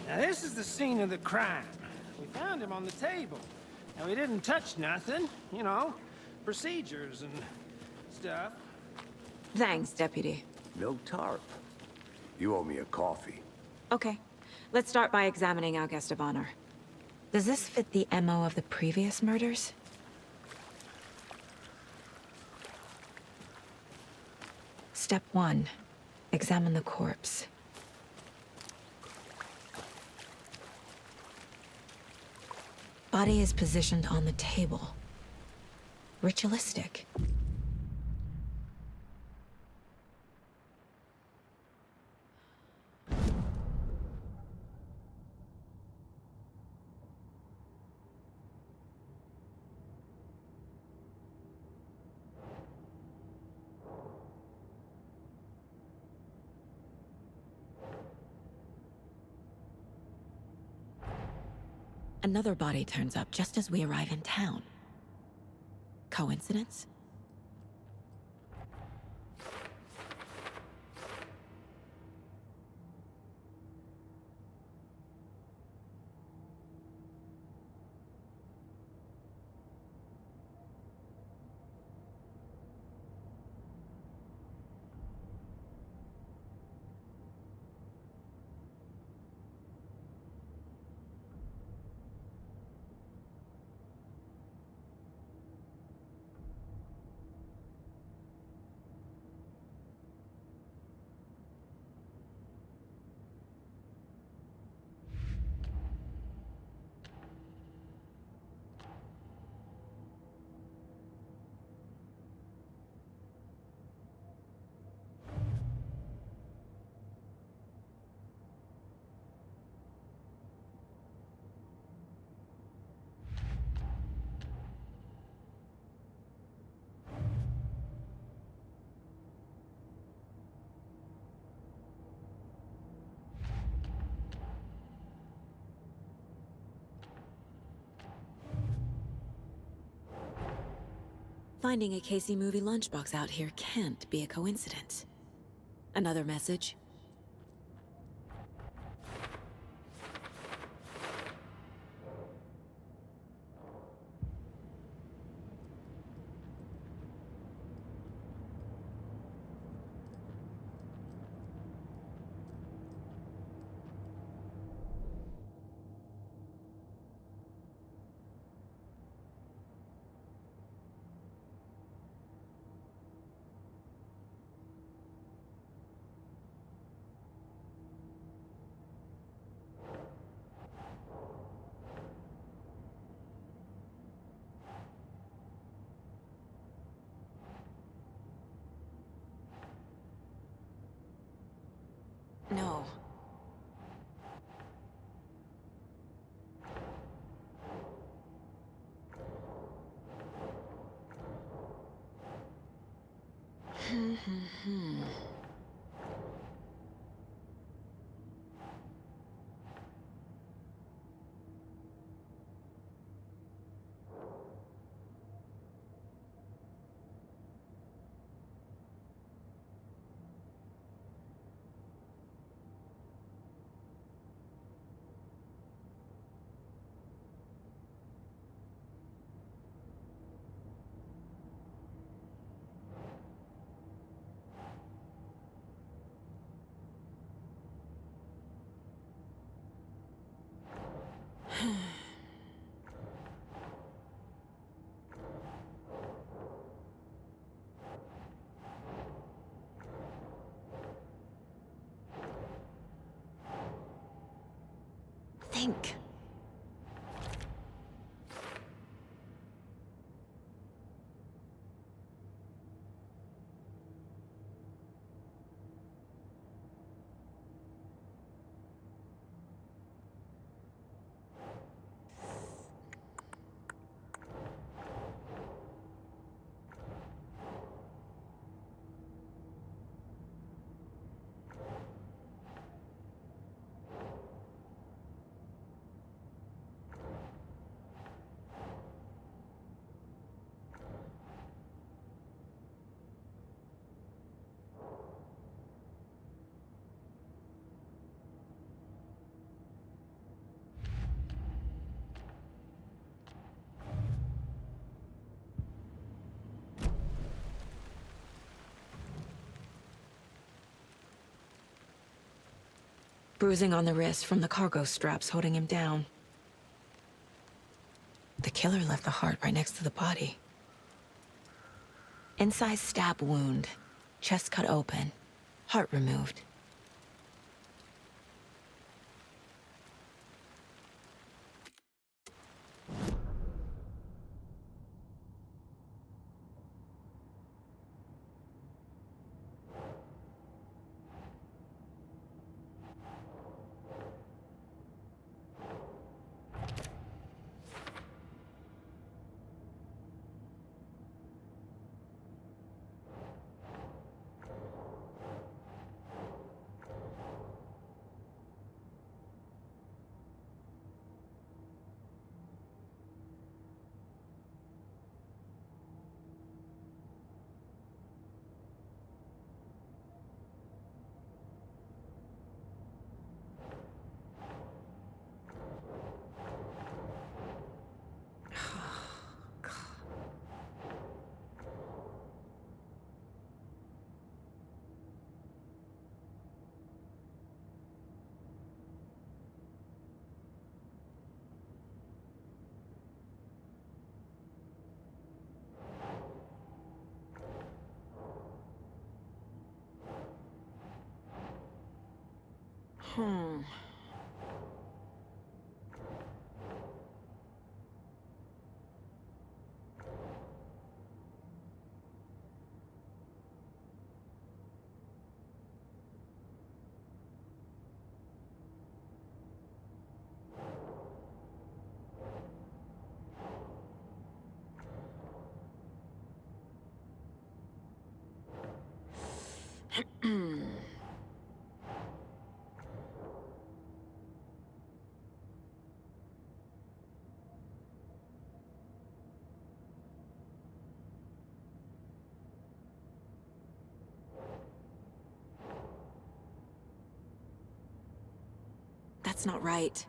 Now, this is the scene of the crime. We found him on the table. And we didn't touch nothing, you know, procedures and stuff. Thanks, Deputy. No tarp. You owe me a coffee. Okay, let's start by examining our guest of honor. Does this fit the MO of the previous murders? Step 1. Examine the corpse. Body is positioned on the table. Ritualistic. Another body turns up just as we arrive in town. Coincidence? Finding a Casey movie lunchbox out here can't be a coincidence. Another message? No. Think. Bruising on the wrist from the cargo straps holding him down. The killer left the heart right next to the body. Inside stab wound, chest cut open, heart removed. Hmm. That's not right.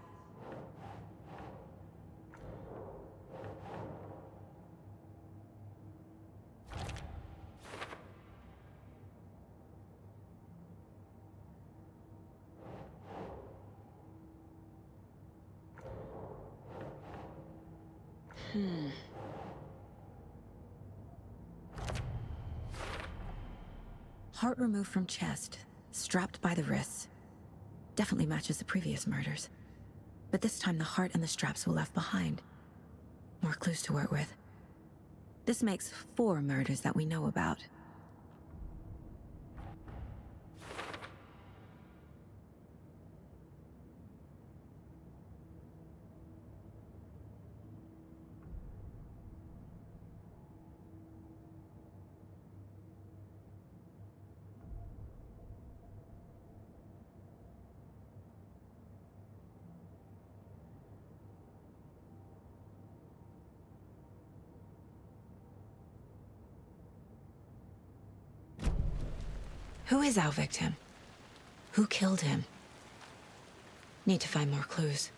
Heart removed from chest, strapped by the wrists. Definitely matches the previous murders. But this time the heart and the straps were left behind. More clues to work with. This makes 4 murders that we know about. Who is our victim? Who killed him? Need to find more clues.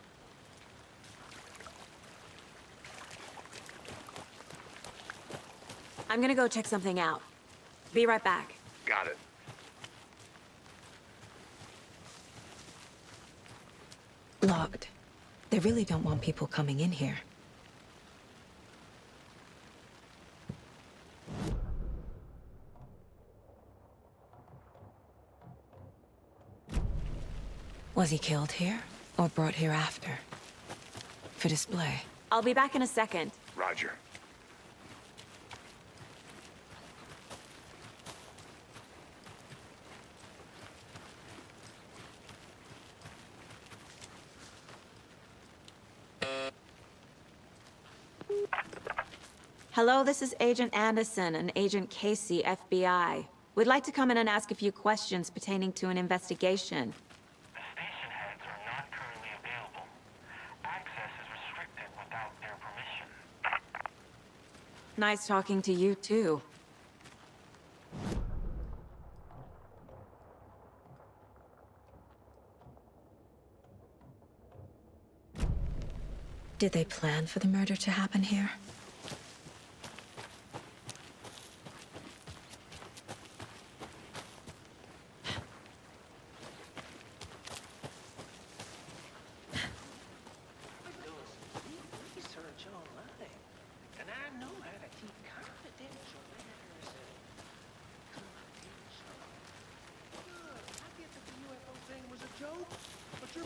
I'm gonna go check something out. Be right back. Got it. Locked. They really don't want people coming in here. Was he killed here, or brought here after? For display. I'll be back in a second. Roger. Hello, this is Agent Anderson and Agent Casey, FBI. We'd like to come in and ask a few questions pertaining to an investigation. The station heads are not currently available. Access is restricted without their permission. Nice talking to you, too. Did they plan for the murder to happen here?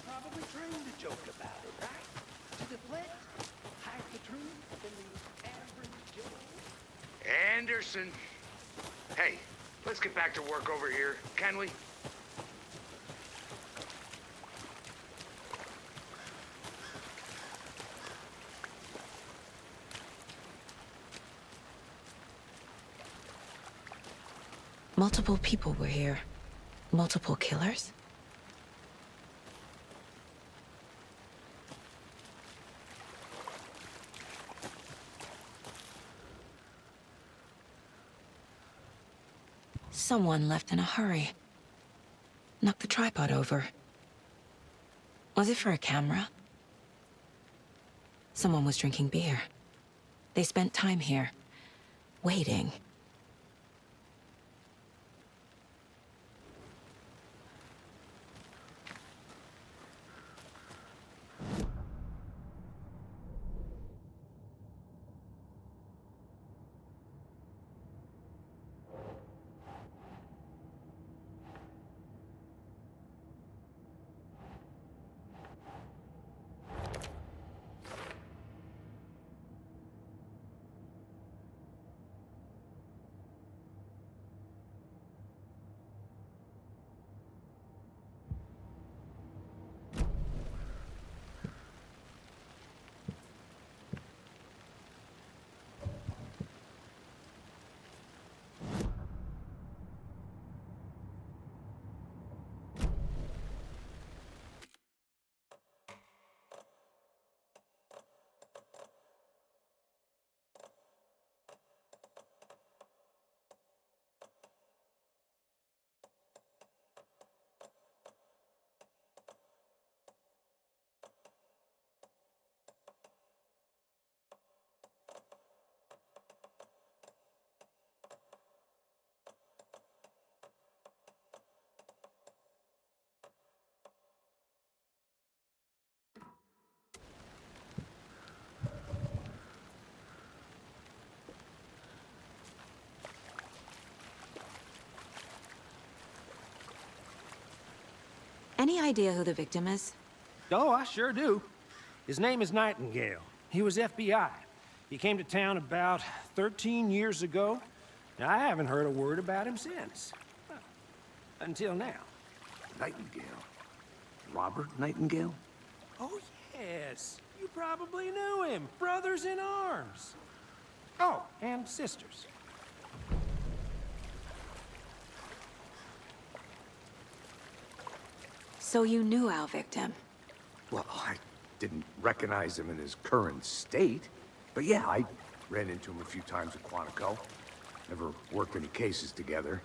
probably trained to joke about it, right? To deflect, hide the truth from the average Joe. Anderson. Hey, let's get back to work over here, can we? Multiple people were here. Multiple killers? Someone left in a hurry. Knocked the tripod over. Was it for a camera? Someone was drinking beer. They spent time here, waiting. Any idea who the victim is? Oh, I sure do. His name is Nightingale. He was FBI. He came to town about 13 years ago. Now, I haven't heard a word about him since. Well, until now. Nightingale. Robert Nightingale? Oh, yes. You probably knew him. Brothers in arms. Oh, and sisters. So you knew our victim? Well, I didn't recognize him in his current state. But yeah, I ran into him a few times at Quantico. Never worked any cases together.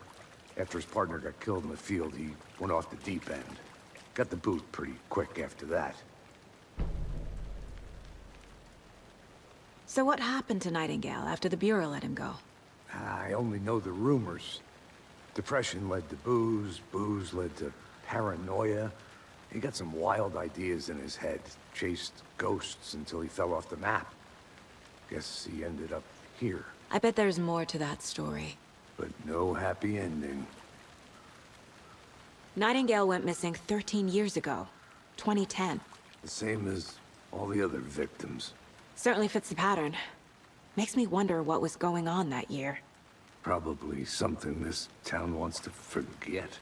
After his partner got killed in the field, he went off the deep end. Got the boot pretty quick after that. So what happened to Nightingale after the Bureau let him go? I only know the rumors. Depression led to booze, booze led to paranoia. He got some wild ideas in his head, chased ghosts until he fell off the map. Guess he ended up here, I bet there's more to that story. but no happy ending. Nightingale went missing 13 years ago, 2010. The same as all the other victims. Certainly fits the pattern. Makes me wonder what was going on that year. Probably something this town wants to forget.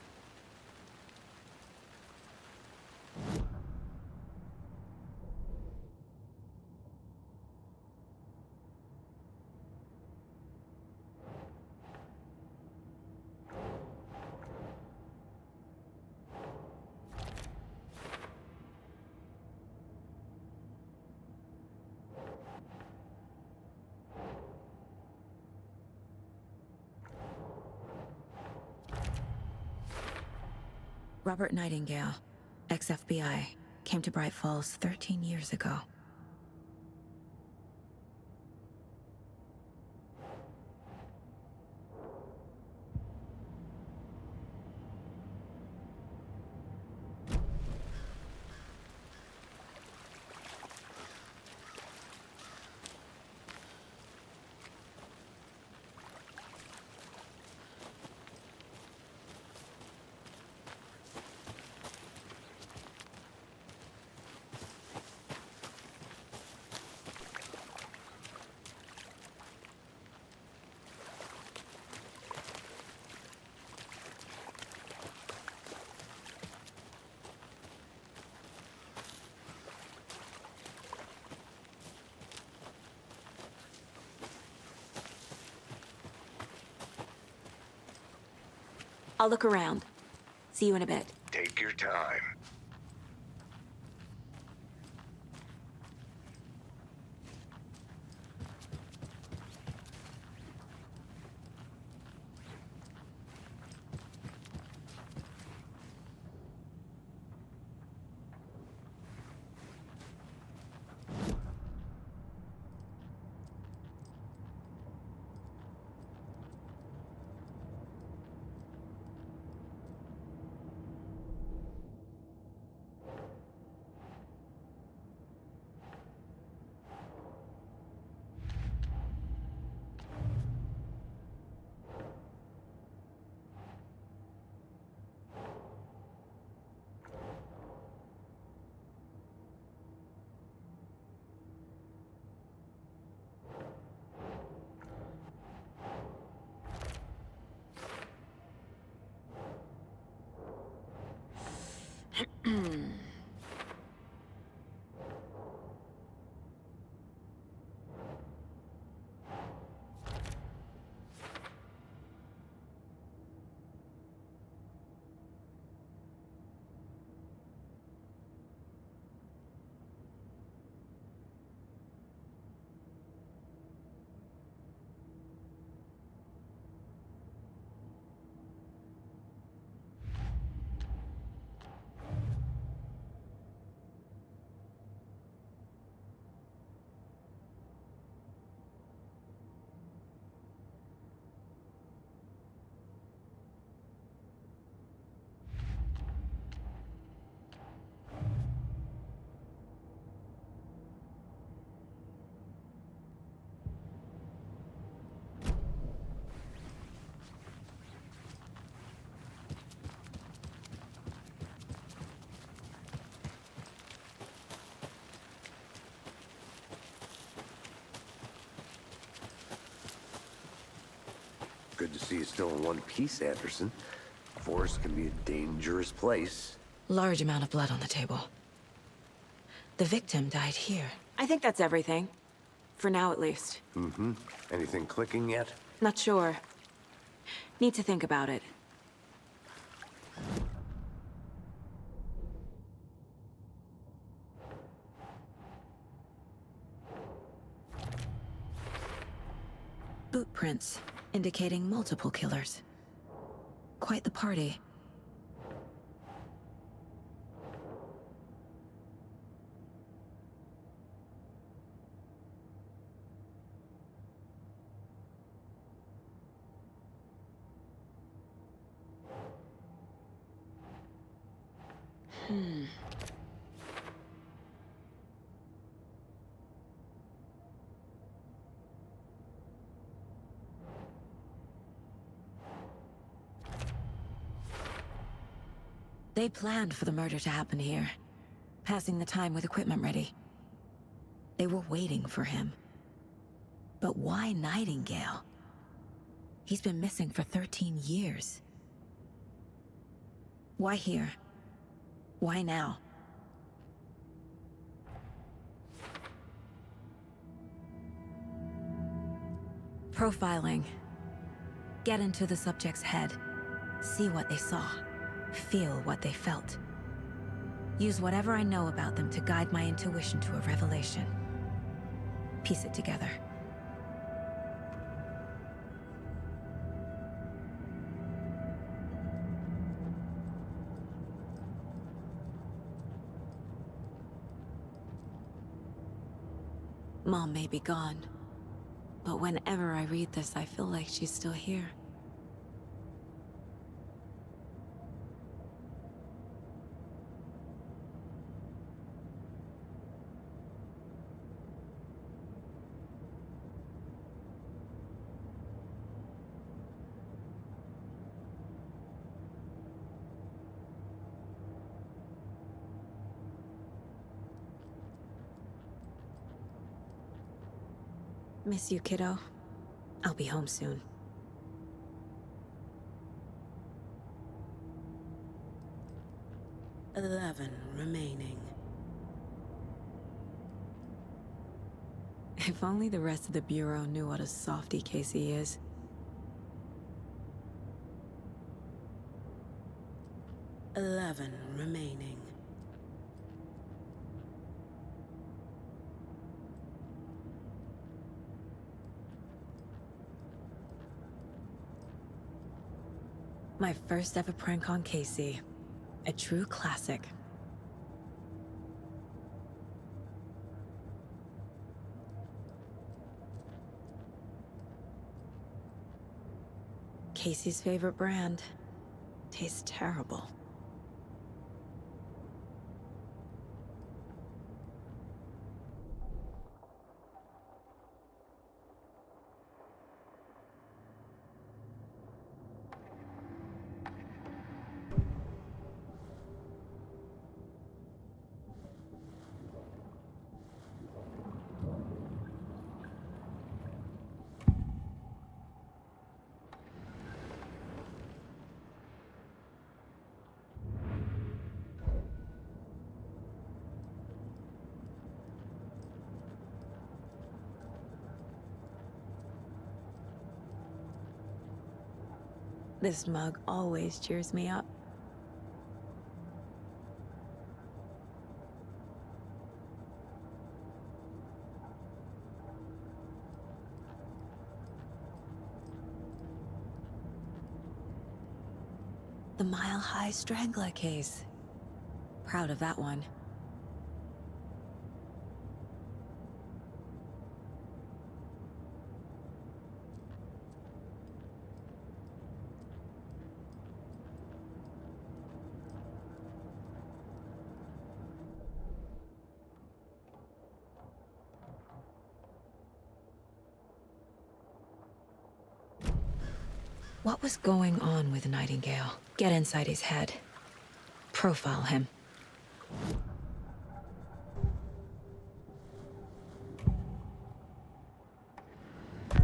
Robert Nightingale, ex-FBI, came to Bright Falls 13 years ago. I'll look around. See you in a bit. Take your time. Good to see you still in one piece, Anderson. Forest can be a dangerous place. Large amount of blood on the table. The victim died here. I think that's everything. For now, at least. Mm-hmm. Anything clicking yet? Not sure. Need to think about it. Boot prints, indicating multiple killers. Quite the party. They planned for the murder to happen here, passing the time with equipment ready. They were waiting for him. But why Nightingale? He's been missing for 13 years. Why here? Why now? Profiling. Get into the subject's head. See what they saw. Feel what they felt. Use whatever I know about them to guide my intuition to a revelation. Piece it together. Mom may be gone, but whenever I read this, I feel like she's still here. Miss you, kiddo. I'll be home soon. "11 remaining. If only the rest of the Bureau knew what a softy Casey is. 11 remaining. My first ever prank on Casey. A true classic. Casey's favorite brand. Tastes terrible. This mug always cheers me up. The Mile High Strangler case. Proud of that one. What was going on with Nightingale? Get inside his head. Profile him.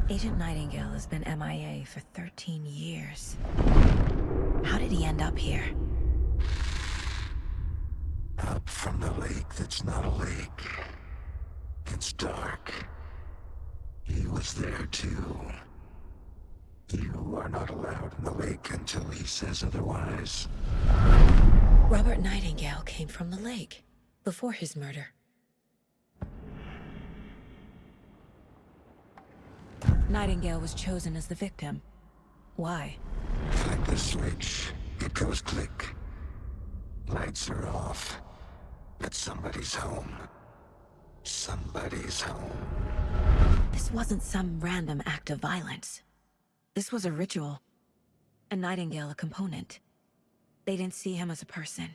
Agent Nightingale has been MIA for 13 years. How did he end up here? Up from the lake that's not a lake. It's dark. He was there too. You are not allowed in the lake until he says otherwise. Robert Nightingale came from the lake before his murder. Nightingale was chosen as the victim. Why? Flick the switch. It goes click. Lights are off. But somebody's home. Somebody's home. This wasn't some random act of violence. This was a ritual. And Nightingale a component. They didn't see him as a person.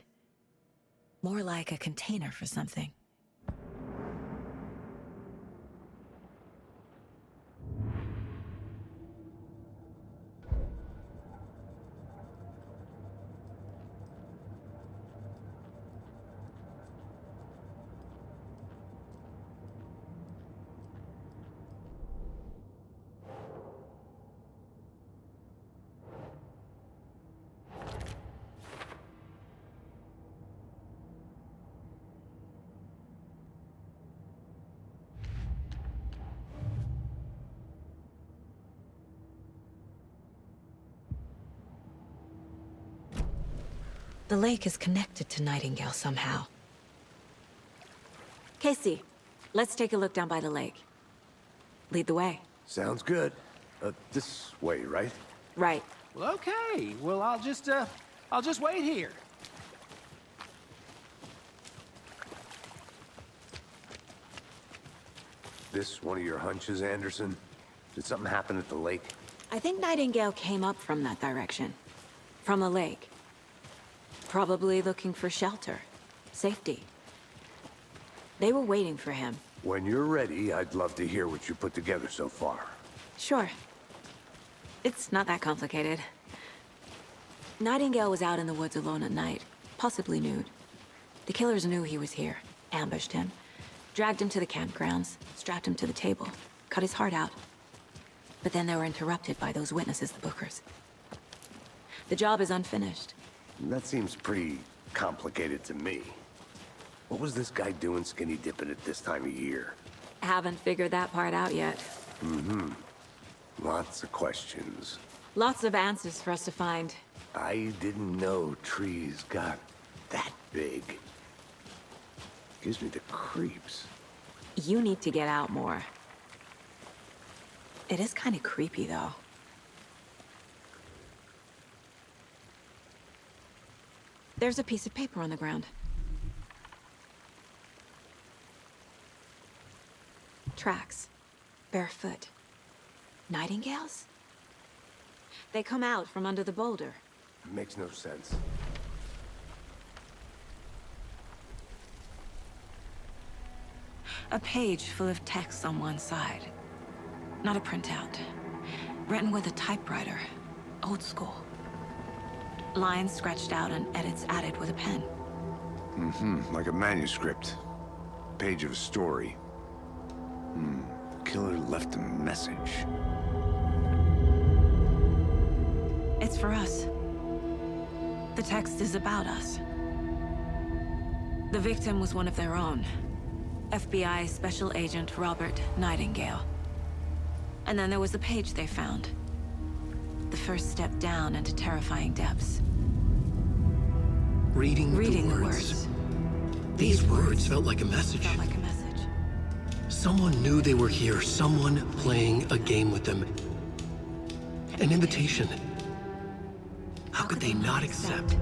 More like a container for something. The lake is connected to Nightingale somehow. Casey, let's take a look down by the lake. Lead the way. Sounds good. This way, right? Right. Well, okay. Well, I'll just wait here. This one of your hunches, Anderson? Did something happen at the lake? I think Nightingale came up from that direction. From the lake. Probably looking for shelter. Safety. They were waiting for him. When you're ready, I'd love to hear what you put together so far. Sure. It's not that complicated. Nightingale was out in the woods alone at night, possibly nude. The killers knew he was here, ambushed him, dragged him to the campgrounds, strapped him to the table, cut his heart out. But then they were interrupted by those witnesses, the Bookers. The job is unfinished. That seems pretty complicated to me. What was this guy doing skinny dipping at this time of year? Haven't figured that part out yet. Lots of questions. Lots of answers for us to find. I didn't know trees got that big. Gives me the creeps. You need to get out more. It is kind of creepy, though. There's a piece of paper on the ground. Tracks. Barefoot. Nightingales? They come out from under the boulder. Makes no sense. A page full of text on one side. Not a printout. Written with a typewriter. Old school. Lines scratched out and edits added with a pen. Like a manuscript. Page of a story. Killer left a message. It's for us. The text is about us. The victim was one of their own. FBI Special Agent Robert Nightingale. And then there was the page they found. The first step down into terrifying depths. Reading the words. These words felt like a message. Felt like a message. Someone knew they were here, someone playing a game with them. An invitation. How could they not accept,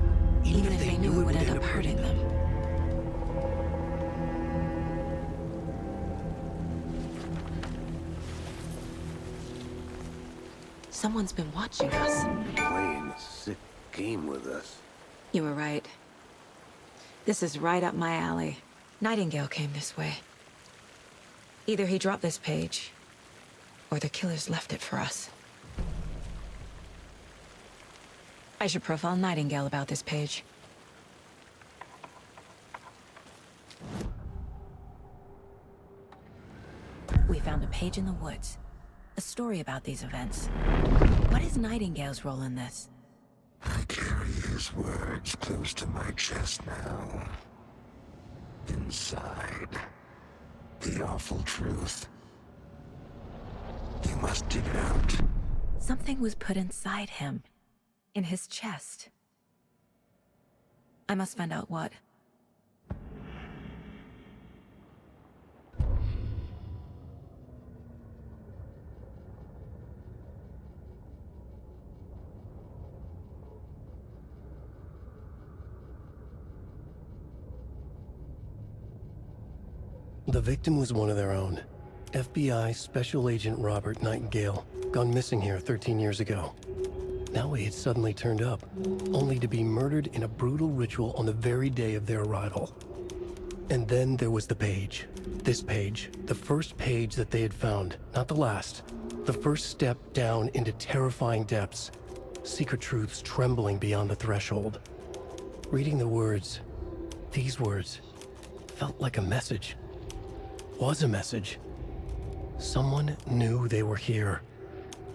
even if they knew it would end up hurting them? Someone's been watching us. Playing a sick game with us. You were right. This is right up my alley. Nightingale came this way. Either he dropped this page, or the killers left it for us. I should profile Nightingale about this page. We found a page in the woods. A story about these events. What is Nightingale's role in this? I carry his words close to my chest now. Inside, the awful truth. You must dig it out. Something was put inside him. In his chest. I must find out what. The victim was one of their own. FBI Special Agent Robert Nightingale, gone missing here 13 years ago. Now he had suddenly turned up, only to be murdered in a brutal ritual on the very day of their arrival. And then there was the page. This page, the first page that they had found, not the last. The first step down into terrifying depths. Secret truths trembling beyond the threshold. Reading the words, these words, felt like a message. Was a message. Someone knew they were here,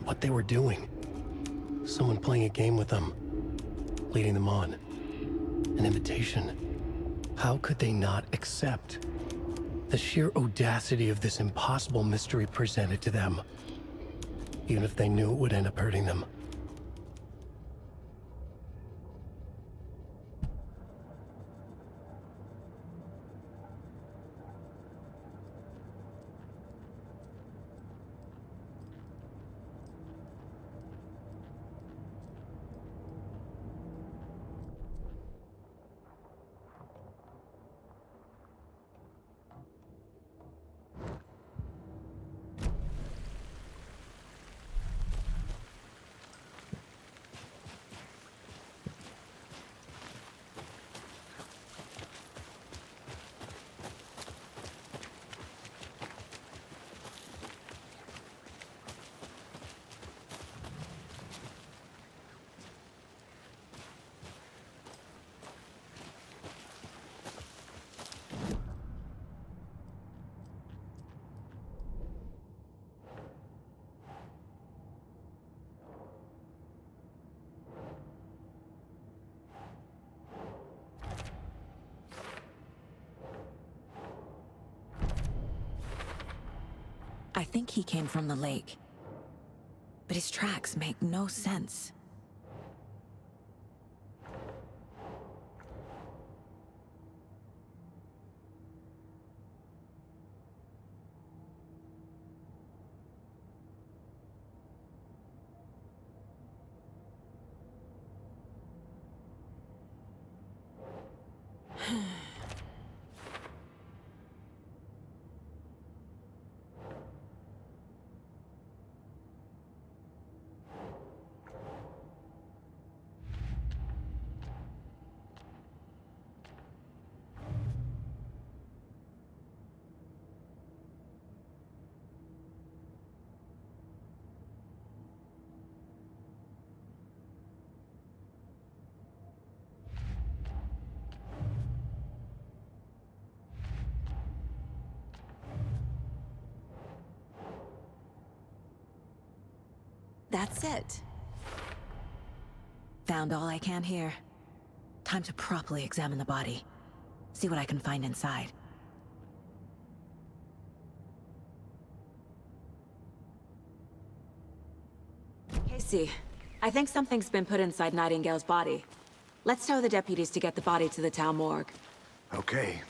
what they were doing. Someone playing a game with them, leading them on. An invitation. How could they not accept? The sheer audacity of this impossible mystery presented to them, even if they knew it would end up hurting them. I think he came from the lake. But his tracks make no sense. That's it. Found all I can here. Time to properly examine the body. See what I can find inside. Casey, I think something's been put inside Nightingale's body. Let's tell the deputies to get the body to the town morgue. Okay.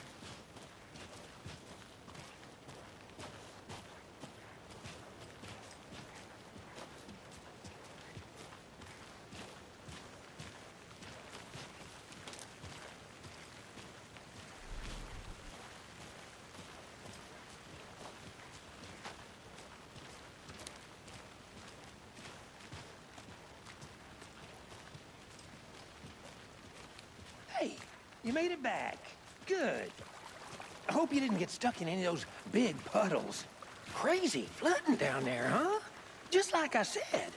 Hey, you made it back. Good. I hope you didn't get stuck in any of those big puddles. Crazy flooding down there, huh? Just like I said.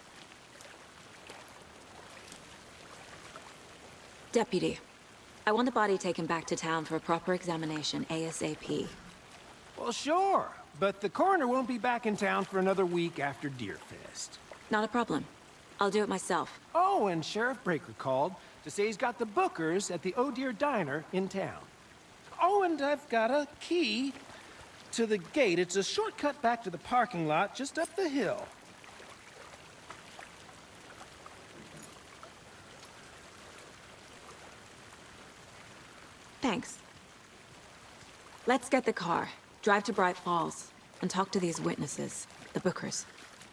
Deputy, I want the body taken back to town for a proper examination ASAP. Well, sure. But the coroner won't be back in town for another week after Deerfest. Not a problem. I'll do it myself. Oh, and Sheriff Breaker called to say he's got the bookers at the Oh Dear Diner in town. Oh, and I've got a key to the gate. It's a shortcut back to the parking lot just up the hill. Thanks. Let's get the car, drive to Bright Falls, and talk to these witnesses, the bookers.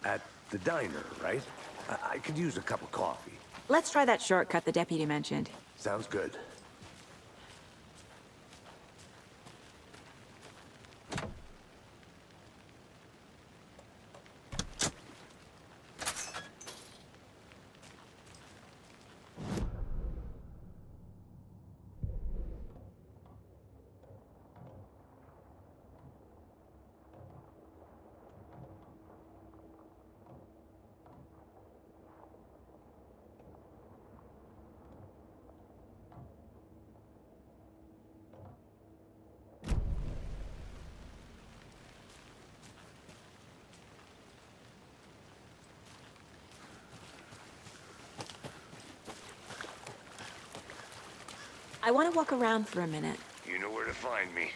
At the diner, right? I could use a cup of coffee. Let's try that shortcut the deputy mentioned. Sounds good. I want to walk around for a minute. You know where to find me.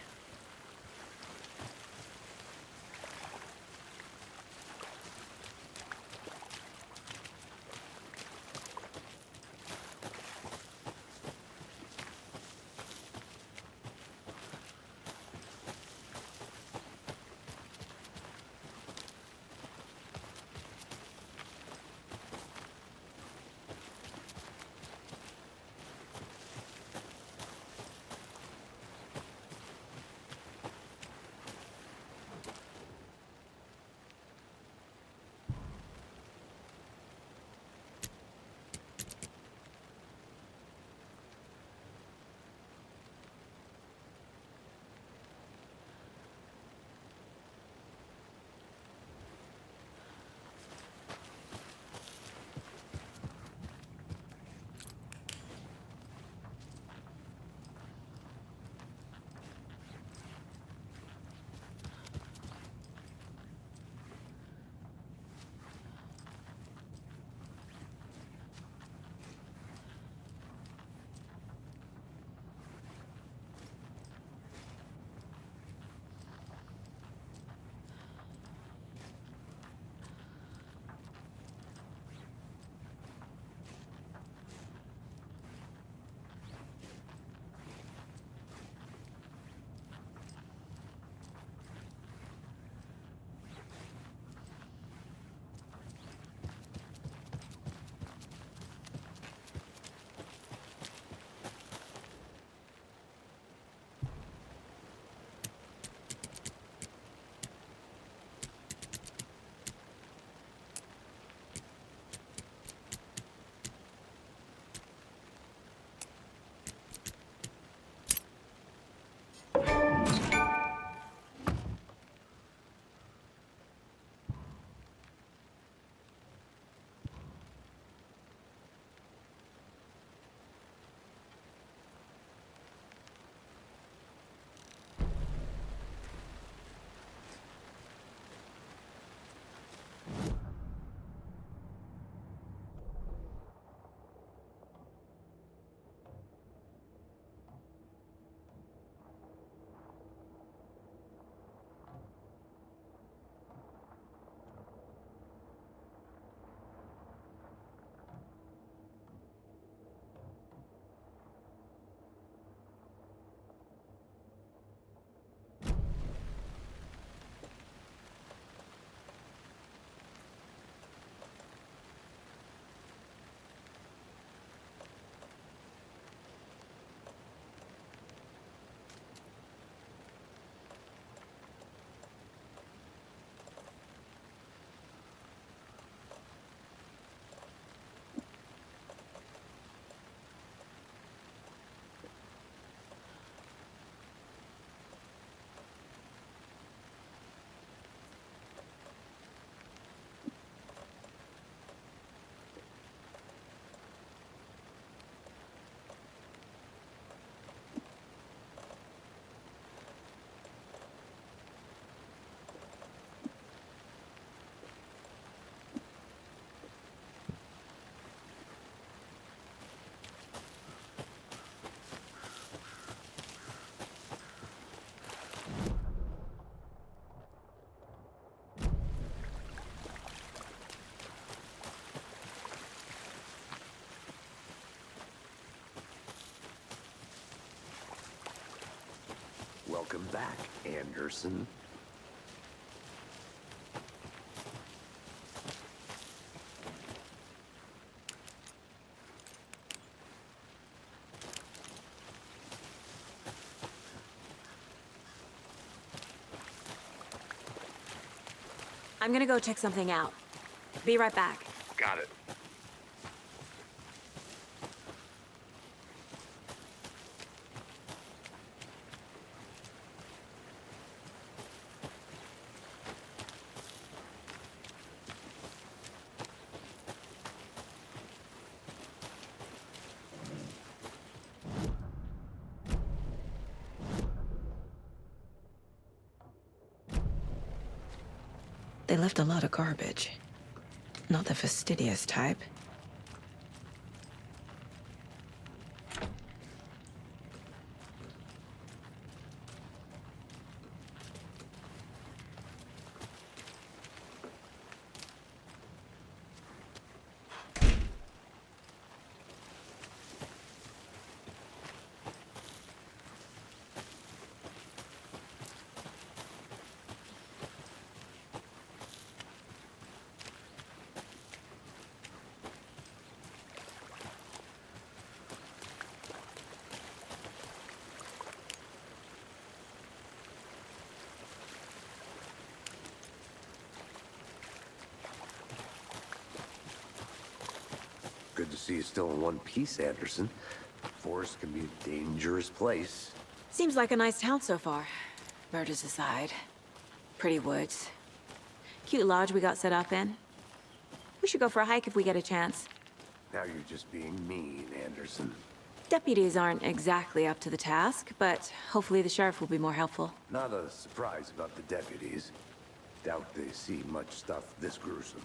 Welcome back, Anderson. I'm gonna go check something out. Be right back. Got it. They left a lot of garbage. Not the fastidious type. Good to see you still in one piece, Anderson. Forest can be a dangerous place. Seems like a nice town so far. Murders aside. Pretty woods. Cute lodge we got set up in. We should go for a hike if we get a chance. Now you're just being mean, Anderson. Deputies aren't exactly up to the task, but hopefully the sheriff will be more helpful. Not a surprise about the deputies. Doubt they see much stuff this gruesome.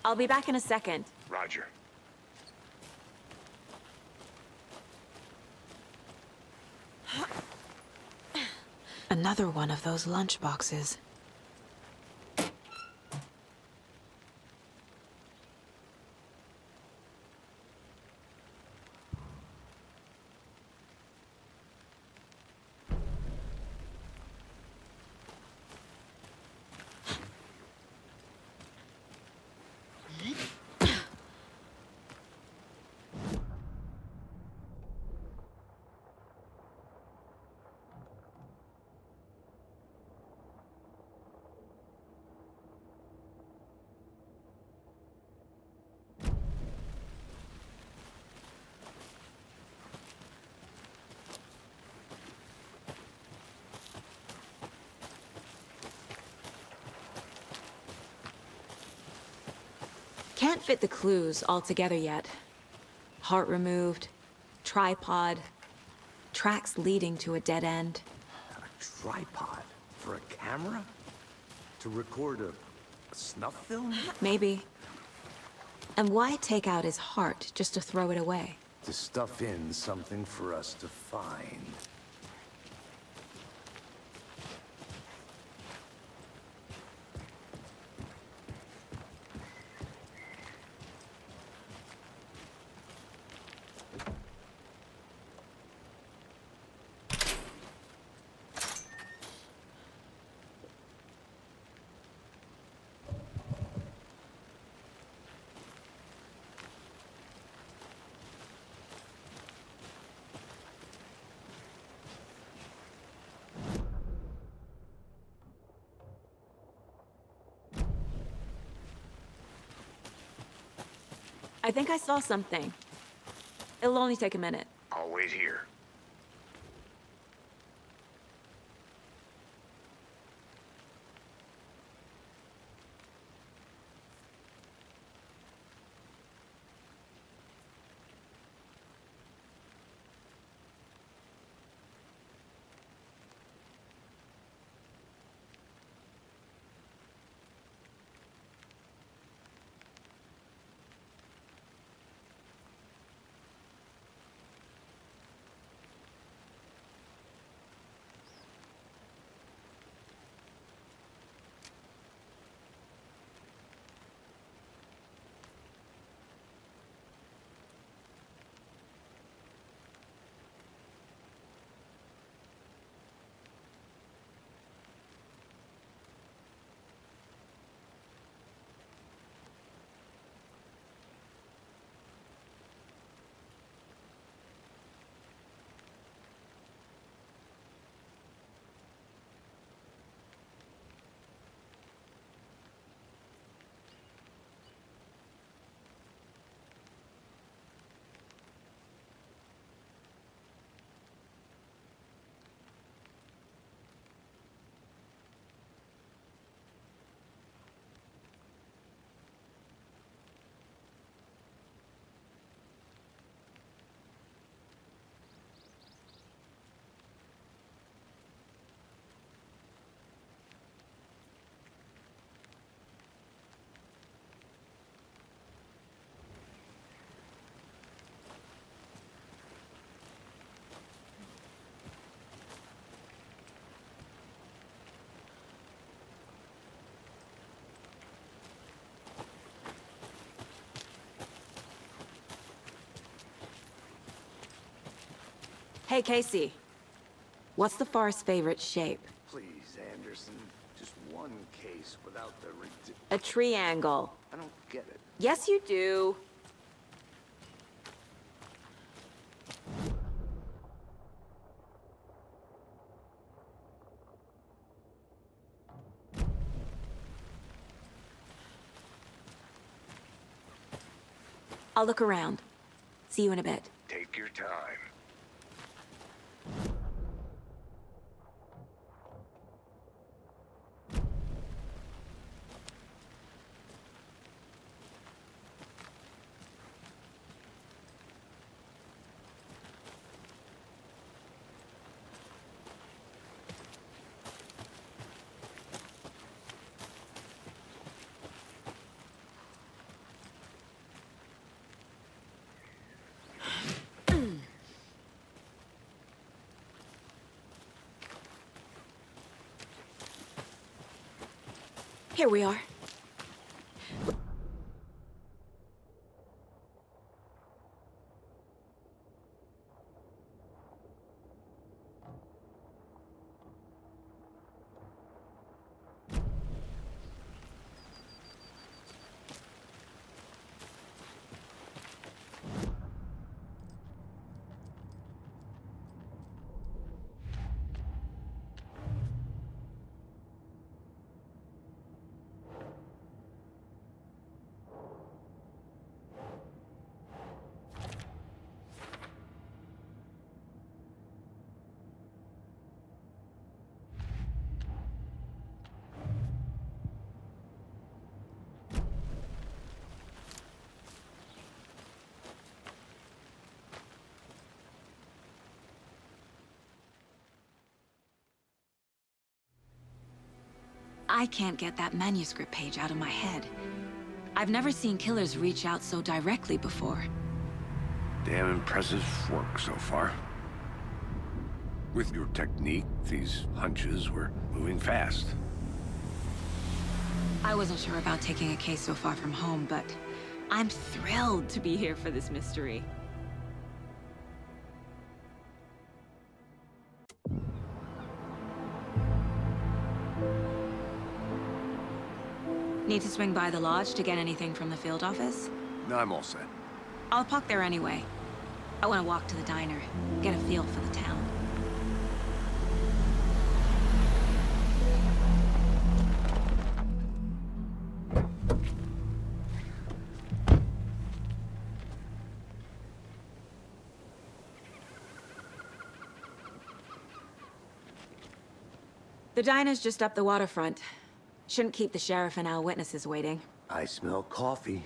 I'll be back in a second. Roger. Another one of those lunch boxes. Can't fit the clues all together yet. Heart removed, tripod, tracks leading to a dead end. A tripod? For a camera? To record a snuff film? Maybe. And why take out his heart just to throw it away? To stuff in something for us to find. I think I saw something. It'll only take a minute. I'll wait here. Hey, Casey. What's the far's favorite shape? Please, Anderson. Just one case without the A triangle. I don't get it. Yes, you do. I'll look around. See you in a bit. Take your time. Here we are. I can't get that manuscript page out of my head. I've never seen killers reach out so directly before. Damn impressive work so far. With your technique, these hunches were moving fast. I wasn't sure about taking a case so far from home, but I'm thrilled to be here for this mystery. Need to swing by the lodge to get anything from the field office? No, I'm all set. I'll park there anyway. I want to walk to the diner, get a feel for the town. The diner's just up the waterfront. Shouldn't keep the sheriff and our witnesses waiting. I smell coffee.